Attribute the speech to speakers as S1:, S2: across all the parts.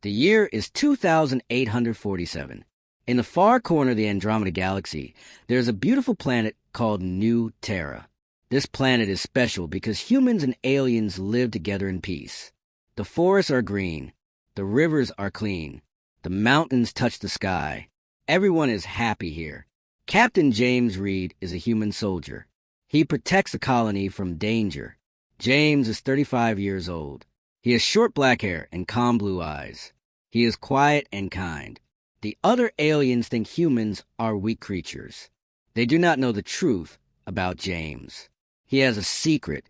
S1: The year is 2847. In the far corner of the Andromeda Galaxy, there is a beautiful planet called New Terra. This planet is special because humans and aliens live together in peace. The forests are green. The rivers are clean. The mountains touch the sky. Everyone is happy here. Captain James Reed is a human soldier. He protects the colony from danger. James is 35 years old. He has short black hair and calm blue eyes. He is quiet and kind. The other aliens think humans are weak creatures. They do not know the truth about James. He has a secret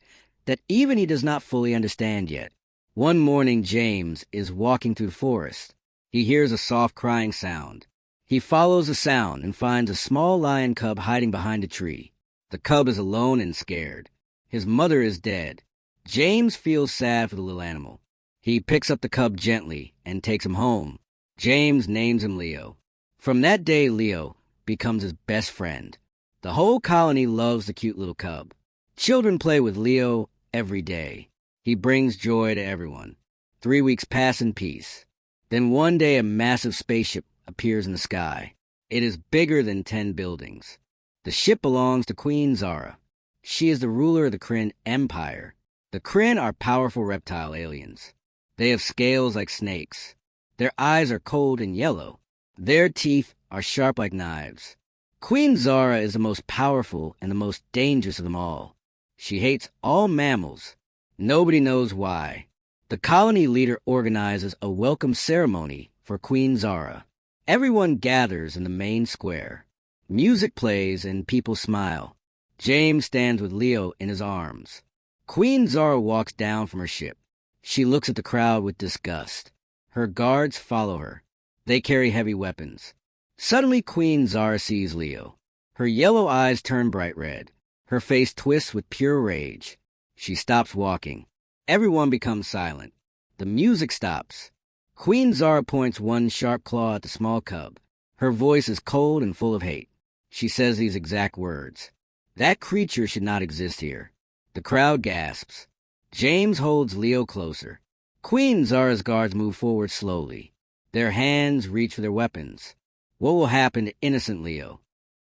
S1: that even he does not fully understand yet. One morning, James is walking through the forest. He hears a soft crying sound. He follows the sound and finds a small lion cub hiding behind a tree. The cub is alone and scared. His mother is dead. James feels sad for the little animal. He picks up the cub gently and takes him home. James names him Leo. From that day, Leo becomes his best friend. The whole colony loves the cute little cub. Children play with Leo every day. He brings joy to everyone. 3 weeks pass in peace. Then one day a massive spaceship appears in the sky. It is bigger than 10 buildings. The ship belongs to Queen Zara. She is the ruler of the Kryn Empire. The Kryn are powerful reptile aliens. They have scales like snakes. Their eyes are cold and yellow. Their teeth are sharp like knives. Queen Zara is the most powerful and the most dangerous of them all. She hates all mammals. Nobody knows why. The colony leader organizes a welcome ceremony for Queen Zara. Everyone gathers in the main square. Music plays and people smile. James stands with Leo in his arms. Queen Zara walks down from her ship. She looks at the crowd with disgust. Her guards follow her. They carry heavy weapons. Suddenly, Queen Zara sees Leo. Her yellow eyes turn bright red. Her face twists with pure rage. She stops walking. Everyone becomes silent. The music stops. Queen Zara points one sharp claw at the small cub. Her voice is cold and full of hate. She says these exact words. That creature should not exist here. The crowd gasps. James holds Leo closer. Queen Zara's guards move forward slowly. Their hands reach for their weapons. What will happen to innocent Leo?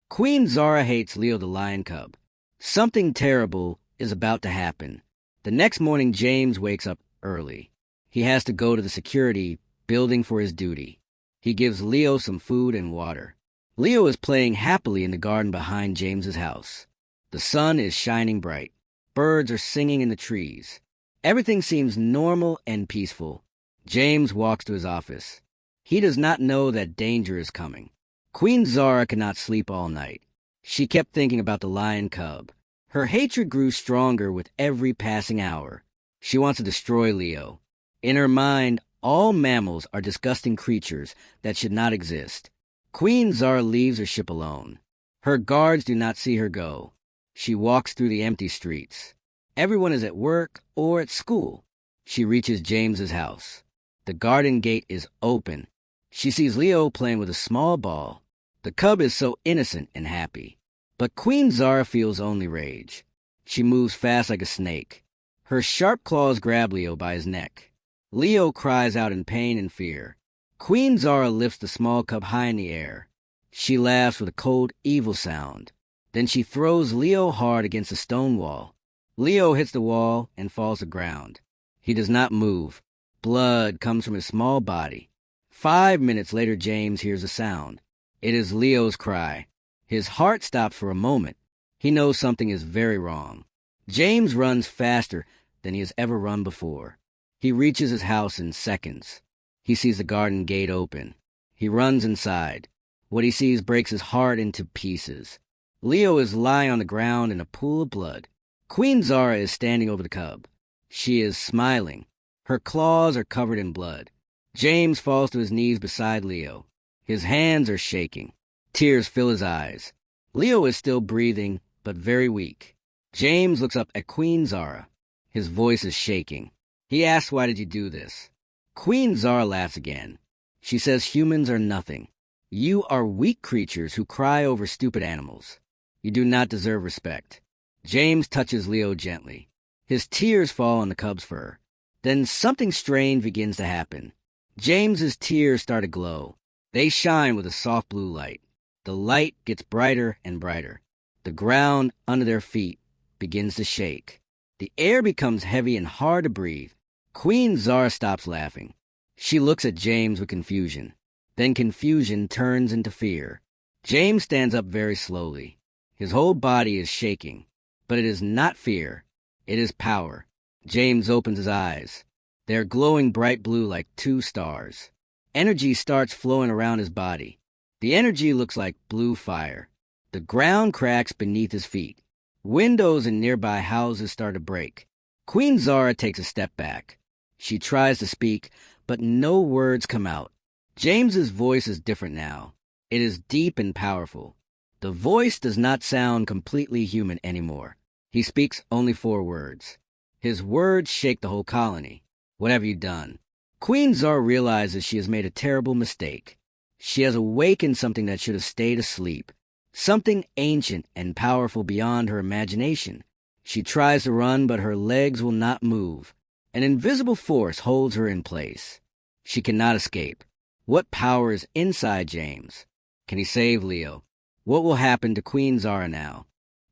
S1: Queen Zara hates Leo the lion cub. Something terrible is about to happen. The next morning, James wakes up early. He has to go to the security building for his duty. He gives Leo some food and water. Leo is playing happily in the garden behind James's house. The sun is shining bright. Birds are singing in the trees. Everything seems normal and peaceful. James walks to his office. He does not know that danger is coming. Queen Zara cannot sleep all night. She kept thinking about the lion cub. Her hatred grew stronger with every passing hour. She wants to destroy Leo. In her mind, all mammals are disgusting creatures that should not exist. Queen Zara leaves her ship alone. Her guards do not see her go. She walks through the empty streets. Everyone is at work or at school. She reaches James's house. The garden gate is open. She sees Leo playing with a small ball. The cub is so innocent and happy. But Queen Zara feels only rage. She moves fast like a snake. Her sharp claws grab Leo by his neck. Leo cries out in pain and fear. Queen Zara lifts the small cub high in the air. She laughs with a cold, evil sound. Then she throws Leo hard against a stone wall. Leo hits the wall and falls to the ground. He does not move. Blood comes from his small body. 5 minutes later, James hears a sound. It is Leo's cry. His heart stops for a moment. He knows something is very wrong. James runs faster than he has ever run before. He reaches his house in seconds. He sees the garden gate open. He runs inside. What he sees breaks his heart into pieces. Leo is lying on the ground in a pool of blood. Queen Zara is standing over the cub. She is smiling. Her claws are covered in blood. James falls to his knees beside Leo. His hands are shaking. Tears fill his eyes. Leo is still breathing, but very weak. James looks up at Queen Zara. His voice is shaking. He asks, "Why did you do this?" Queen Zara laughs again. She says humans are nothing. You are weak creatures who cry over stupid animals. You do not deserve respect. James touches Leo gently. His tears fall on the cub's fur. Then something strange begins to happen. James's tears start to glow. They shine with a soft blue light. The light gets brighter and brighter. The ground under their feet begins to shake. The air becomes heavy and hard to breathe. Queen Zara stops laughing. She looks at James with confusion. Then confusion turns into fear. James stands up very slowly. His whole body is shaking. But it is not fear. It is power. James opens his eyes. They are glowing bright blue like two stars. Energy starts flowing around his body. The energy looks like blue fire. The ground cracks beneath his feet. Windows in nearby houses start to break. Queen Zara takes a step back. She tries to speak, but no words come out. James's voice is different now. It is deep and powerful. The voice does not sound completely human anymore. He speaks only 4 words. His words shake the whole colony. What have you done? Queen Zara realizes she has made a terrible mistake. She has awakened something that should have stayed asleep. Something ancient and powerful beyond her imagination. She tries to run, but her legs will not move. An invisible force holds her in place. She cannot escape. What power is inside James? Can he save Leo? What will happen to Queen Zara now?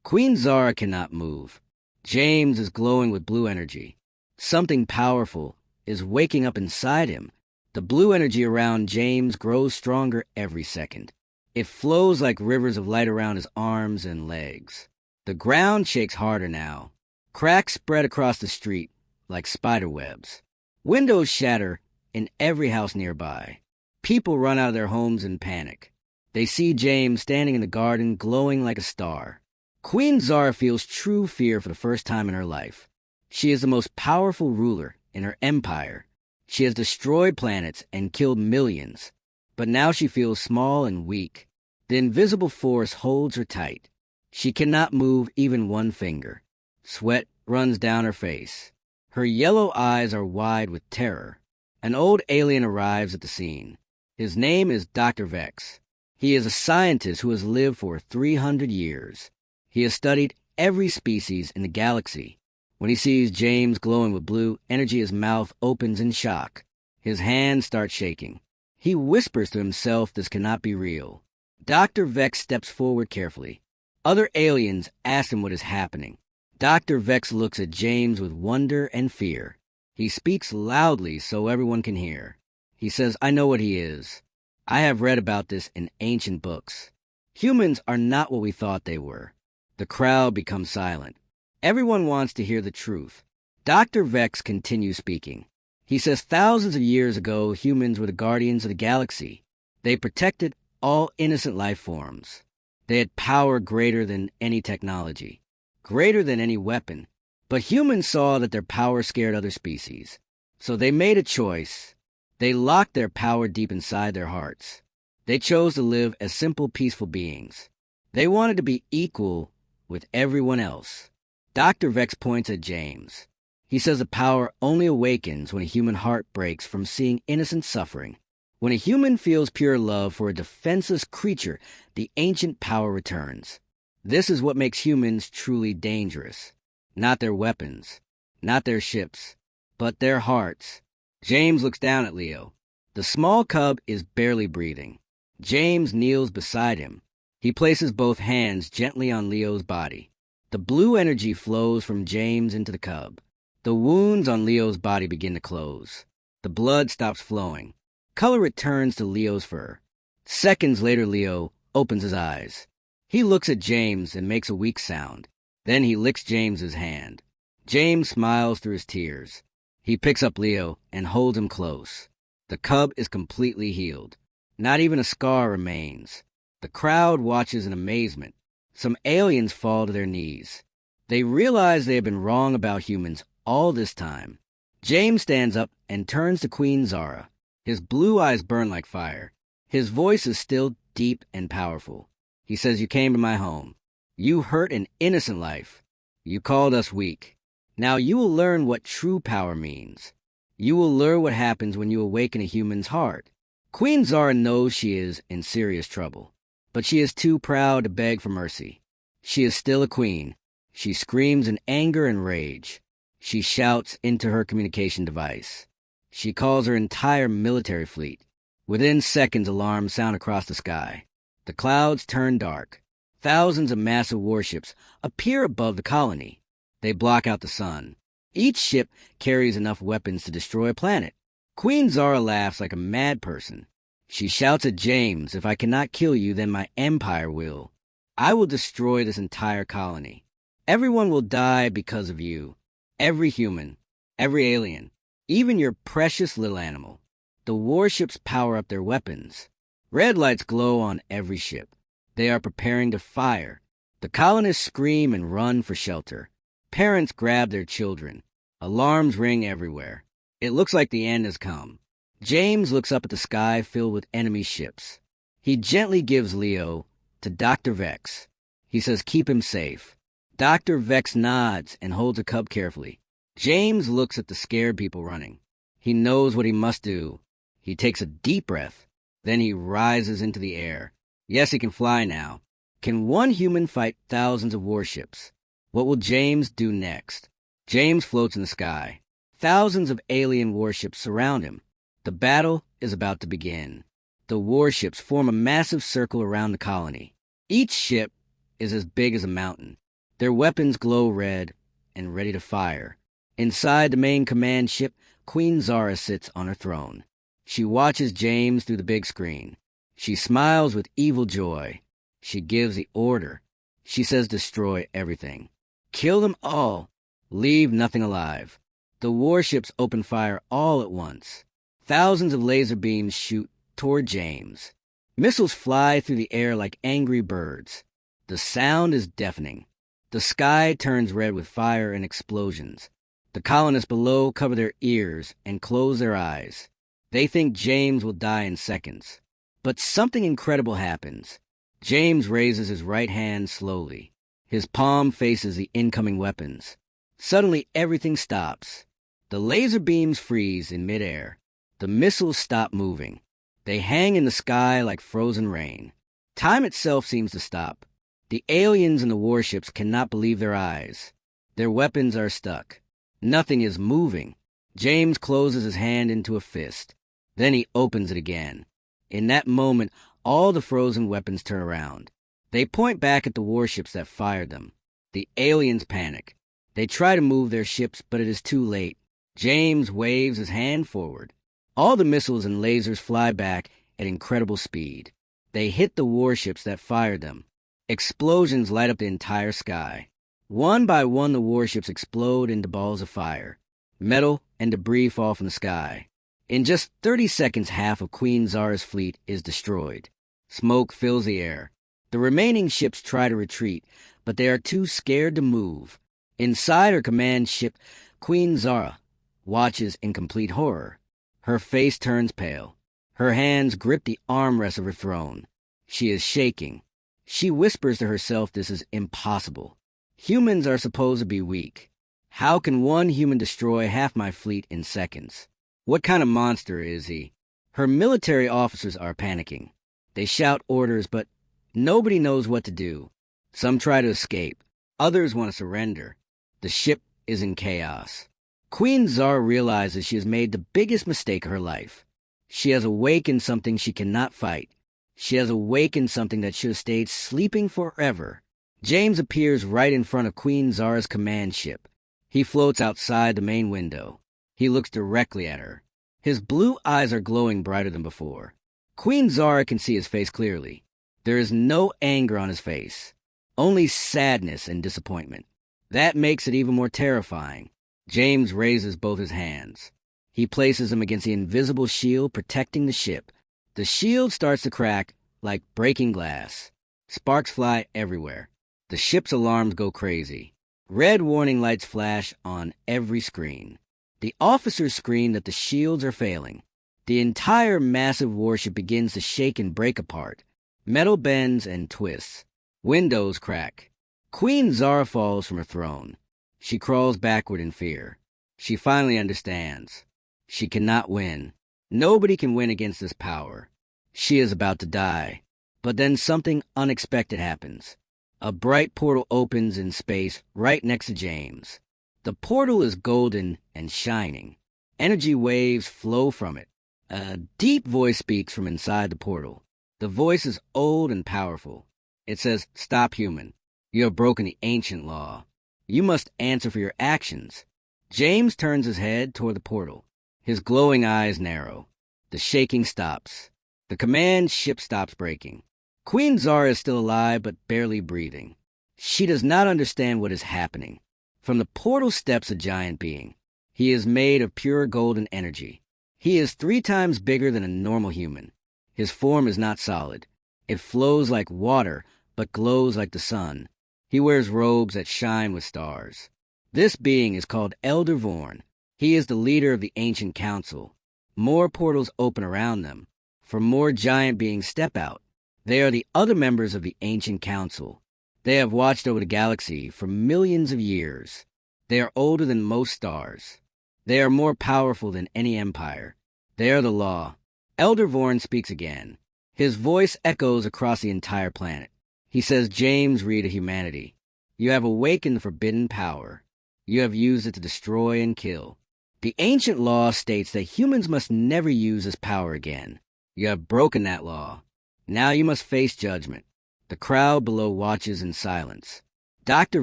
S1: Queen Zara cannot move. James is glowing with blue energy. Something powerful is waking up inside him. The blue energy around James grows stronger every second. It flows like rivers of light around his arms and legs. The ground shakes harder now. Cracks spread across the street like spider webs. Windows shatter in every house nearby. People run out of their homes in panic. They see James standing in the garden glowing like a star. Queen Zara feels true fear for the first time in her life. She is the most powerful ruler in her empire. She has destroyed planets and killed millions. But now she feels small and weak. The invisible force holds her tight. She cannot move even one finger. Sweat runs down her face. Her yellow eyes are wide with terror. An old alien arrives at the scene. His name is Dr. Vex. He is a scientist who has lived for 300 years. He has studied every species in the galaxy. When he sees James glowing with blue energy, his mouth opens in shock. His hands start shaking. He whispers to himself this cannot be real. Dr. Vex steps forward carefully. Other aliens ask him what is happening. Dr. Vex looks at James with wonder and fear. He speaks loudly so everyone can hear. He says, "I know what he is. I have read about this in ancient books. Humans are not what we thought they were." The crowd becomes silent. Everyone wants to hear the truth. Dr. Vex continues speaking. He says thousands of years ago, humans were the guardians of the galaxy. They protected all innocent life forms. They had power greater than any technology, greater than any weapon. But humans saw that their power scared other species. So they made a choice. They locked their power deep inside their hearts. They chose to live as simple, peaceful beings. They wanted to be equal with everyone else. Dr. Vex points at James. He says the power only awakens when a human heart breaks from seeing innocent suffering. When a human feels pure love for a defenseless creature, the ancient power returns. This is what makes humans truly dangerous. Not their weapons, not their ships, but their hearts. James looks down at Leo. The small cub is barely breathing. James kneels beside him. He places both hands gently on Leo's body. The blue energy flows from James into the cub. The wounds on Leo's body begin to close. The blood stops flowing. Color returns to Leo's fur. Seconds later, Leo opens his eyes. He looks at James and makes a weak sound. Then he licks James's hand. James smiles through his tears. He picks up Leo and holds him close. The cub is completely healed. Not even a scar remains. The crowd watches in amazement. Some aliens fall to their knees. They realize they have been wrong about humans all this time. James stands up and turns to Queen Zara. His blue eyes burn like fire. His voice is still deep and powerful. He says, "You came to my home. You hurt an innocent life. You called us weak. Now you will learn what true power means. You will learn what happens when you awaken a human's heart." Queen Zara knows she is in serious trouble, but she is too proud to beg for mercy. She is still a queen. She screams in anger and rage. She shouts into her communication device. She calls her entire military fleet. Within seconds, alarms sound across the sky. The clouds turn dark. Thousands of massive warships appear above the colony. They block out the sun. Each ship carries enough weapons to destroy a planet. Queen Zara laughs like a mad person. She shouts at James, "If I cannot kill you, then my empire will. I will destroy this entire colony. Everyone will die because of you. Every human, every alien, even your precious little animal." The warships power up their weapons. Red lights glow on every ship. They are preparing to fire. The colonists scream and run for shelter. Parents grab their children. Alarms ring everywhere. It looks like the end has come. James looks up at the sky filled with enemy ships. He gently gives Leo to Dr. Vex. He says, "Keep him safe." Dr. Vex nods and holds a cub carefully. James looks at the scared people running. He knows what he must do. He takes a deep breath. Then he rises into the air. Yes, he can fly now. Can one human fight thousands of warships? What will James do next? James floats in the sky. Thousands of alien warships surround him. The battle is about to begin. The warships form a massive circle around the colony. Each ship is as big as a mountain. Their weapons glow red and ready to fire. Inside the main command ship, Queen Zara sits on her throne. She watches James through the big screen. She smiles with evil joy. She gives the order. She says, "Destroy everything. Kill them all. Leave nothing alive." The warships open fire all at once. Thousands of laser beams shoot toward James. Missiles fly through the air like angry birds. The sound is deafening. The sky turns red with fire and explosions. The colonists below cover their ears and close their eyes. They think James will die in seconds. But something incredible happens. James raises his right hand slowly. His palm faces the incoming weapons. Suddenly, everything stops. The laser beams freeze in midair. The missiles stop moving. They hang in the sky like frozen rain. Time itself seems to stop. The aliens in the warships cannot believe their eyes. Their weapons are stuck. Nothing is moving. James closes his hand into a fist. Then he opens it again. In that moment, all the frozen weapons turn around. They point back at the warships that fired them. The aliens panic. They try to move their ships, but it is too late. James waves his hand forward. All the missiles and lasers fly back at incredible speed. They hit the warships that fired them. Explosions light up the entire sky. One by one, the warships explode into balls of fire. Metal and debris fall from the sky. In just 30 seconds, half of Queen Zara's fleet is destroyed. Smoke fills the air. The remaining ships try to retreat, but they are too scared to move. Inside her command ship, Queen Zara watches in complete horror. Her face turns pale. Her hands grip the armrests of her throne. She is shaking. She whispers to herself, "This is impossible. Humans are supposed to be weak. How can one human destroy half my fleet in seconds? What kind of monster is he?" Her military officers are panicking. They shout orders, but nobody knows what to do. Some try to escape. Others want to surrender. The ship is in chaos. Queen Zara realizes she has made the biggest mistake of her life. She has awakened something she cannot fight. She has awakened something that should have stayed sleeping forever. James appears right in front of Queen Zara's command ship. He floats outside the main window. He looks directly at her. His blue eyes are glowing brighter than before. Queen Zara can see his face clearly. There is no anger on his face, only sadness and disappointment. That makes it even more terrifying. James raises both his hands. He places them against the invisible shield protecting the ship. The shield starts to crack like breaking glass. Sparks fly everywhere. The ship's alarms go crazy. Red warning lights flash on every screen. The officers scream that the shields are failing. The entire massive warship begins to shake and break apart. Metal bends and twists. Windows crack. Queen Zara falls from her throne. She crawls backward in fear. She finally understands. She cannot win. Nobody can win against this power. She is about to die. But then something unexpected happens. A bright portal opens in space right next to James. The portal is golden and shining. Energy waves flow from it. A deep voice speaks from inside the portal. The voice is old and powerful. It says, "Stop, human. You have broken the ancient law. You must answer for your actions." James turns his head toward the portal. His glowing eyes narrow. The shaking stops. The command ship stops breaking. Queen Zara is still alive but barely breathing. She does not understand what is happening. From the portal steps a giant being. He is made of pure golden energy. He is 3 times bigger than a normal human. His form is not solid. It flows like water, but glows like the sun. He wears robes that shine with stars. This being is called Elder Vorn. He is the leader of the Ancient Council. More portals open around them, for more giant beings step out. They are the other members of the Ancient Council. They have watched over the galaxy for millions of years. They are older than most stars. They are more powerful than any empire. They are the law. Elder Vorn speaks again. His voice echoes across the entire planet. He says, "James, read of humanity. You have awakened the forbidden power. You have used it to destroy and kill. The ancient law states that humans must never use this power again. You have broken that law. Now you must face judgment." The crowd below watches in silence. Dr.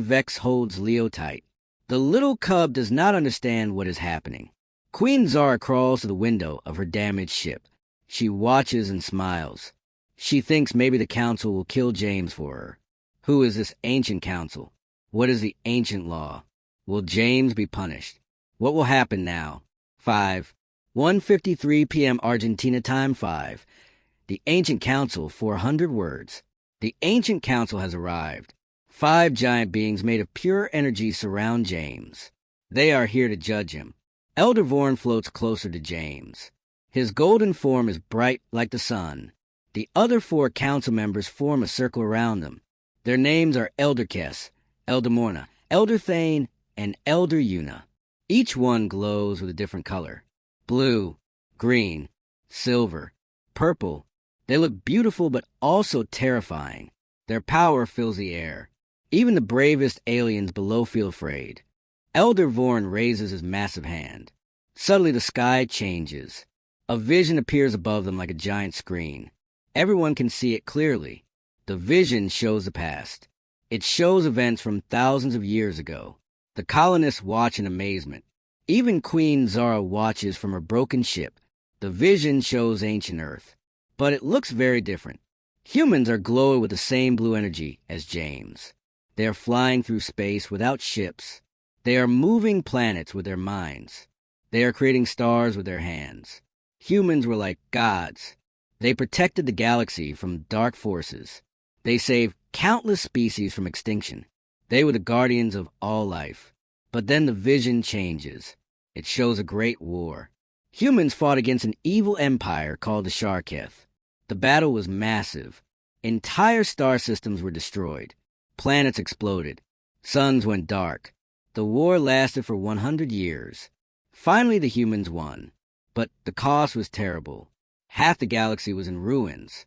S1: Vex holds Leo tight. The little cub does not understand what is happening. Queen Zara crawls to the window of her damaged ship. She watches and smiles. She thinks maybe the council will kill James for her. Who is this ancient council? What is the ancient law? Will James be punished? What will happen now? 1:53 p.m. Argentina time 5. The ancient council, 400 words. The ancient council has arrived. 5 giant beings made of pure energy surround James. They are here to judge him. Elder Vorn floats closer to James. His golden form is bright like the sun. The other 4 council members form a circle around them. Their names are Elder Kess, Elder Morna, Elder Thane, and Elder Una. Each one glows with a different color. Blue, green, silver, purple. They look beautiful but also terrifying. Their power fills the air. Even the bravest aliens below feel afraid. Elder Vorn raises his massive hand. Suddenly the sky changes. A vision appears above them like a giant screen. Everyone can see it clearly. The vision shows the past. It shows events from thousands of years ago. The colonists watch in amazement. Even Queen Zara watches from her broken ship. The vision shows ancient Earth. But it looks very different. Humans are glowing with the same blue energy as James. They are flying through space without ships. They are moving planets with their minds. They are creating stars with their hands. Humans were like gods. They protected the galaxy from dark forces. They saved countless species from extinction. They were the guardians of all life. But then the vision changes. It shows a great war. Humans fought against an evil empire called the Sharketh. The battle was massive. Entire star systems were destroyed. Planets exploded. Suns went dark. The war lasted for 100 years. Finally, the humans won. But the cost was terrible. Half the galaxy was in ruins.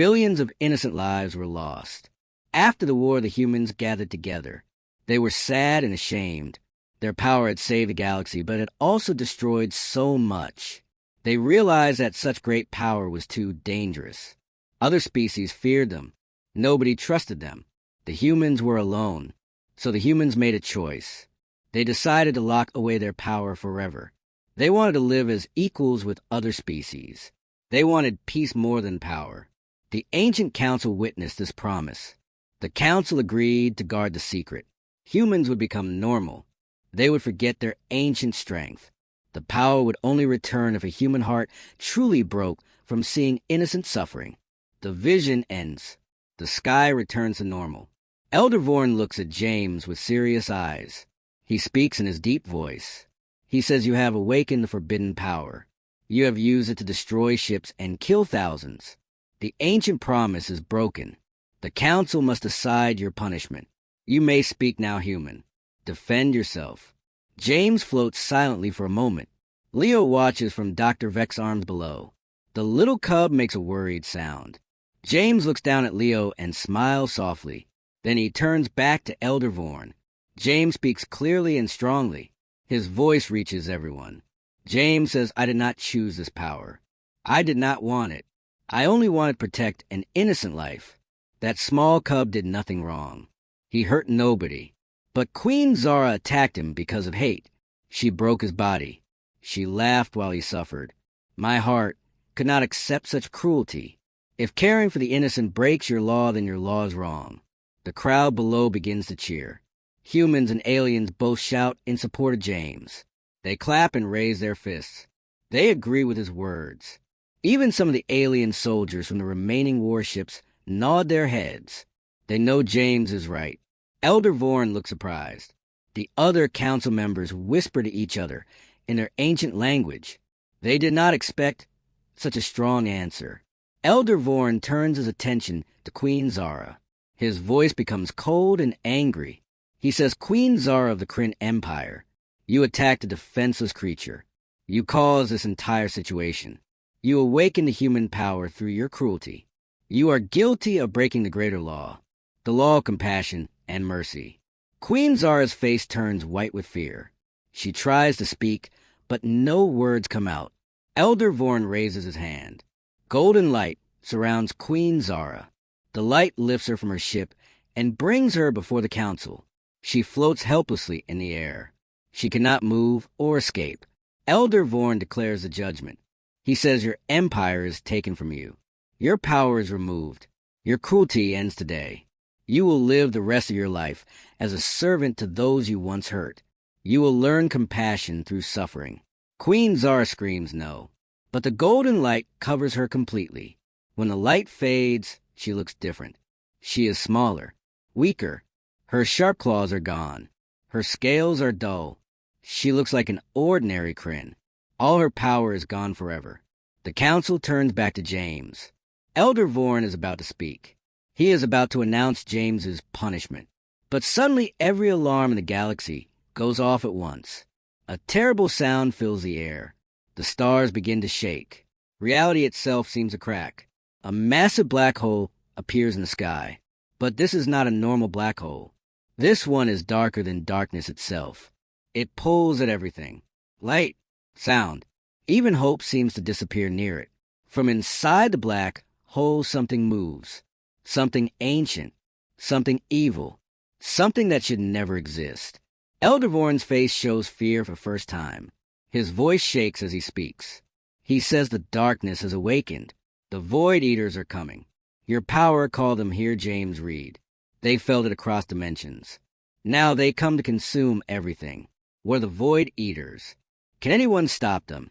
S1: Billions of innocent lives were lost. After the war, the humans gathered together. They were sad and ashamed. Their power had saved the galaxy, but it also destroyed so much. They realized that such great power was too dangerous. Other species feared them. Nobody trusted them. The humans were alone. So the humans made a choice. They decided to lock away their power forever. They wanted to live as equals with other species. They wanted peace more than power. The ancient council witnessed this promise. The council agreed to guard the secret. Humans would become normal. They would forget their ancient strength. The power would only return if a human heart truly broke from seeing innocent suffering. The vision ends. The sky returns to normal. Elder Vorn looks at James with serious eyes. He speaks in his deep voice. He says, "You have awakened the forbidden power. You have used it to destroy ships and kill thousands. The ancient promise is broken. The council must decide your punishment. You may speak now, human. Defend yourself." James floats silently for a moment. Leo watches from Dr. Vex's arms below. The little cub makes a worried sound. James looks down at Leo and smiles softly. Then he turns back to Elder Vorn. James speaks clearly and strongly. His voice reaches everyone. James says, I did not choose this power. I did not want it. I only wanted to protect an innocent life. That small cub did nothing wrong. He hurt nobody. But Queen Zara attacked him because of hate. She broke his body. She laughed while he suffered. My heart could not accept such cruelty. If caring for the innocent breaks your law, then your law is wrong. The crowd below begins to cheer. Humans and aliens both shout in support of James. They clap and raise their fists. They agree with his words. Even some of the alien soldiers from the remaining warships nod their heads. They know James is right. Elder Vorn looked surprised. The other council members whisper to each other in their ancient language. They did not expect such a strong answer. Elder Vorn turns his attention to Queen Zara. His voice becomes cold and angry. He says, Queen Zara of the Kryn Empire, you attacked a defenseless creature. You caused this entire situation. You awakened the human power through your cruelty. You are guilty of breaking the greater law, the law of compassion and mercy. Queen Zara's face turns white with fear. She tries to speak, but no words come out. Elder Vorn raises his hand. Golden light surrounds Queen Zara. The light lifts her from her ship and brings her before the council. She floats helplessly in the air. She cannot move or escape. Elder Vorn declares the judgment. He says your empire is taken from you. Your power is removed. Your cruelty ends today. You will live the rest of your life as a servant to those you once hurt. You will learn compassion through suffering. Queen Zara screams no, but the golden light covers her completely. When the light fades, she looks different. She is smaller, weaker. Her sharp claws are gone. Her scales are dull. She looks like an ordinary Kryn. All her power is gone forever. The council turns back to James. Elder Vorn is about to speak. He is about to announce James's punishment. But suddenly every alarm in the galaxy goes off at once. A terrible sound fills the air. The stars begin to shake. Reality itself seems to crack. A massive black hole appears in the sky. But this is not a normal black hole. This one is darker than darkness itself. It pulls at everything. Light, sound, even hope seems to disappear near it. From inside the black hole something moves. Something ancient. Something evil. Something that should never exist. Elder Vorn's face shows fear for the first time. His voice shakes as he speaks. He says the darkness has awakened. The Void Eaters are coming. Your power called them here, James Reed. They felt it across dimensions. Now they come to consume everything. We're the Void Eaters. Can anyone stop them?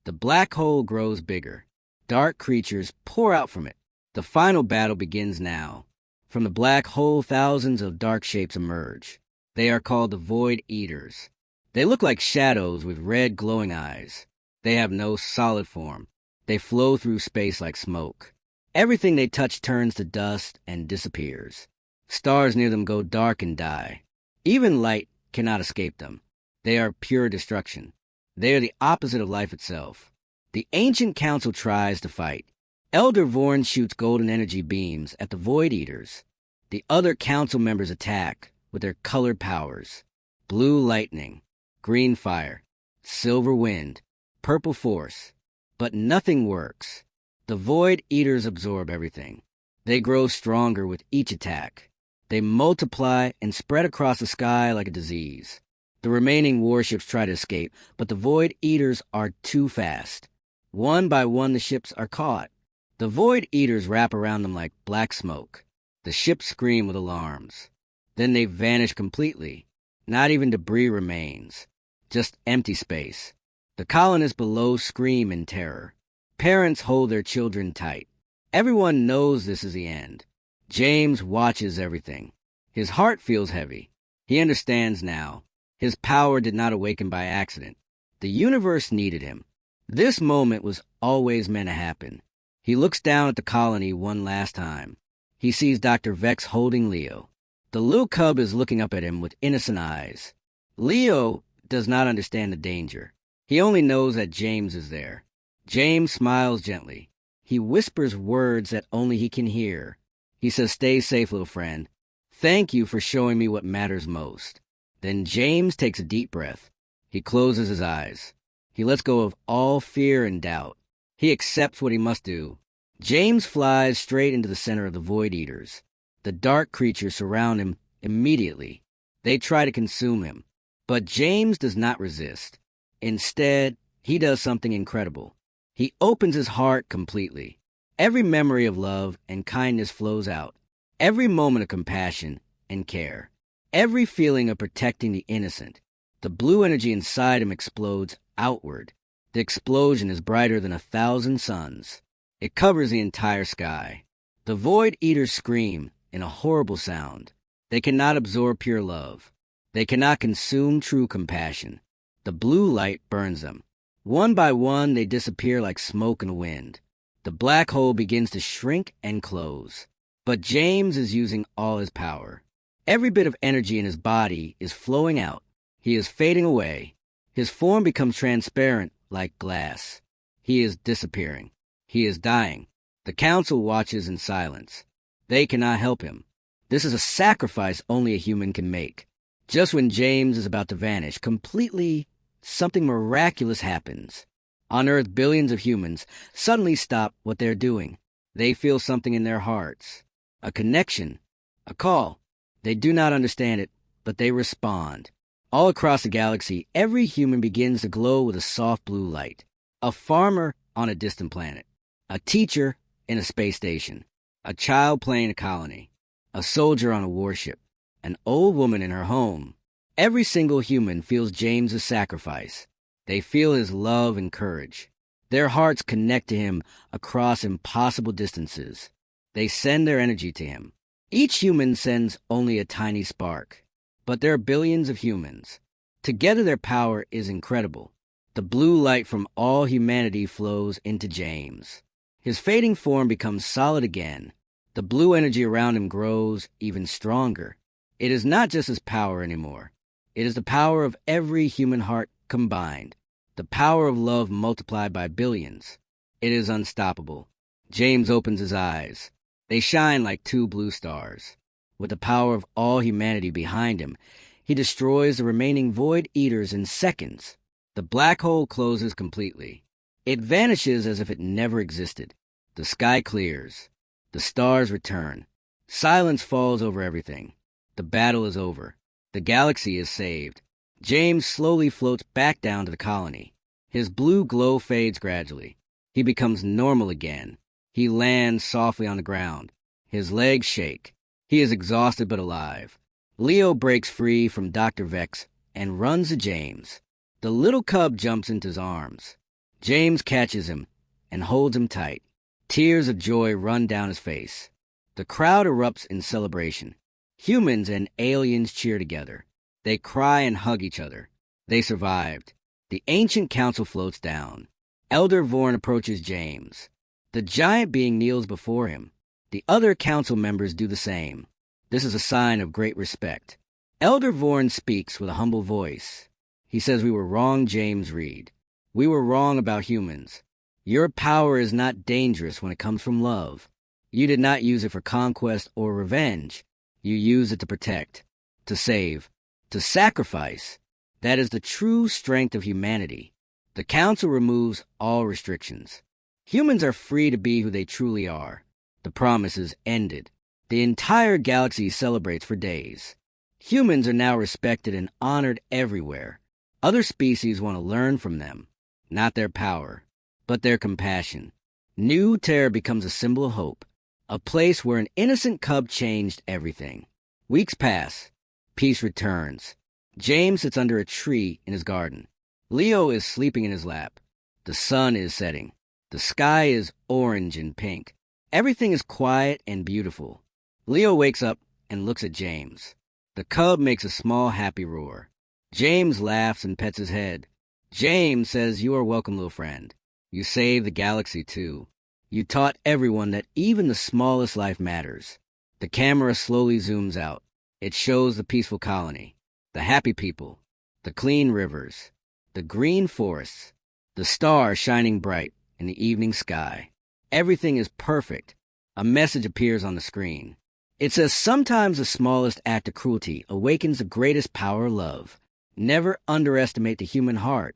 S1: The black hole grows bigger. Dark creatures pour out from it. The final battle begins now. From the black hole, thousands of dark shapes emerge. They are called the Void Eaters. They look like shadows with red glowing eyes. They have no solid form. They flow through space like smoke. Everything they touch turns to dust and disappears. Stars near them go dark and die. Even light cannot escape them. They are pure destruction. They are the opposite of life itself. The ancient council tries to fight. Elder Vorn shoots golden energy beams at the Void Eaters. The other council members attack with their colored powers. Blue lightning, green fire, silver wind, purple force. But nothing works. The Void Eaters absorb everything. They grow stronger with each attack. They multiply and spread across the sky like a disease. The remaining warships try to escape, but the Void Eaters are too fast. One by one the ships are caught. The Void Eaters wrap around them like black smoke. The ships scream with alarms. Then they vanish completely. Not even debris remains. Just empty space. The colonists below scream in terror. Parents hold their children tight. Everyone knows this is the end. James watches everything. His heart feels heavy. He understands now. His power did not awaken by accident. The universe needed him. This moment was always meant to happen. He looks down at the colony one last time. He sees Dr. Vex holding Leo. The little cub is looking up at him with innocent eyes. Leo does not understand the danger. He only knows that James is there. James smiles gently. He whispers words that only he can hear. He says, "Stay safe, little friend. Thank you for showing me what matters most." Then James takes a deep breath. He closes his eyes. He lets go of all fear and doubt. He accepts what he must do. James flies straight into the center of the Void Eaters. The dark creatures surround him immediately. They try to consume him. But James does not resist. Instead, he does something incredible. He opens his heart completely. Every memory of love and kindness flows out. Every moment of compassion and care. Every feeling of protecting the innocent. The blue energy inside him explodes outward. The explosion is brighter than 1,000 suns. It covers the entire sky. The Void Eaters scream in a horrible sound. They cannot absorb pure love. They cannot consume true compassion. The blue light burns them. One by one, they disappear like smoke in the wind. The black hole begins to shrink and close. But James is using all his power. Every bit of energy in his body is flowing out. He is fading away. His form becomes transparent like glass. He is disappearing. He is dying. The council watches in silence. They cannot help him. This is a sacrifice only a human can make. Just when James is about to vanish completely, something miraculous happens. On Earth, billions of humans suddenly stop what they're doing. They feel something in their hearts. A connection. A call. They do not understand it, but they respond. All across the galaxy, every human begins to glow with a soft blue light. A farmer on a distant planet. A teacher in a space station. A child playing a colony. A soldier on a warship. An old woman in her home. Every single human feels James's sacrifice. They feel his love and courage. Their hearts connect to him across impossible distances. They send their energy to him. Each human sends only a tiny spark. But there are billions of humans. Together their power is incredible. The blue light from all humanity flows into James. His fading form becomes solid again. The blue energy around him grows even stronger. It is not just his power anymore. It is the power of every human heart combined. The power of love multiplied by billions. It is unstoppable. James opens his eyes. They shine like two blue stars. With the power of all humanity behind him, he destroys the remaining Void Eaters in seconds. The black hole closes completely. It vanishes as if it never existed. The sky clears. The stars return. Silence falls over everything. The battle is over. The galaxy is saved. James slowly floats back down to the colony. His blue glow fades gradually. He becomes normal again. He lands softly on the ground. His legs shake. He is exhausted but alive. Leo breaks free from Dr. Vex and runs to James. The little cub jumps into his arms. James catches him and holds him tight. Tears of joy run down his face. The crowd erupts in celebration. Humans and aliens cheer together. They cry and hug each other. They survived. The ancient council floats down. Elder Vorn approaches James. The giant being kneels before him. The other council members do the same. This is a sign of great respect. Elder Vorn speaks with a humble voice. He says, "We were wrong, James Reed. We were wrong about humans. Your power is not dangerous when it comes from love. You did not use it for conquest or revenge. You used it to protect, to save, to sacrifice. That is the true strength of humanity. The council removes all restrictions. Humans are free to be who they truly are. The promise is ended. The entire galaxy celebrates for days. Humans are now respected and honored everywhere. Other species want to learn from them, not their power, but their compassion. New Terra becomes a symbol of hope, a place where an innocent cub changed everything. Weeks pass. Peace returns. James sits under a tree in his garden. Leo is sleeping in his lap. The sun is setting. The sky is orange and pink. Everything is quiet and beautiful. Leo wakes up and looks at James. The cub makes a small happy roar. James laughs and pets his head. James says, "You are welcome, little friend. You saved the galaxy too. You taught everyone that even the smallest life matters." The camera slowly zooms out. It shows the peaceful colony, the happy people, the clean rivers, the green forests, the stars shining bright in the evening sky. Everything is perfect. A message appears on the screen. It says, "Sometimes the smallest act of cruelty awakens the greatest power of love. Never underestimate the human heart.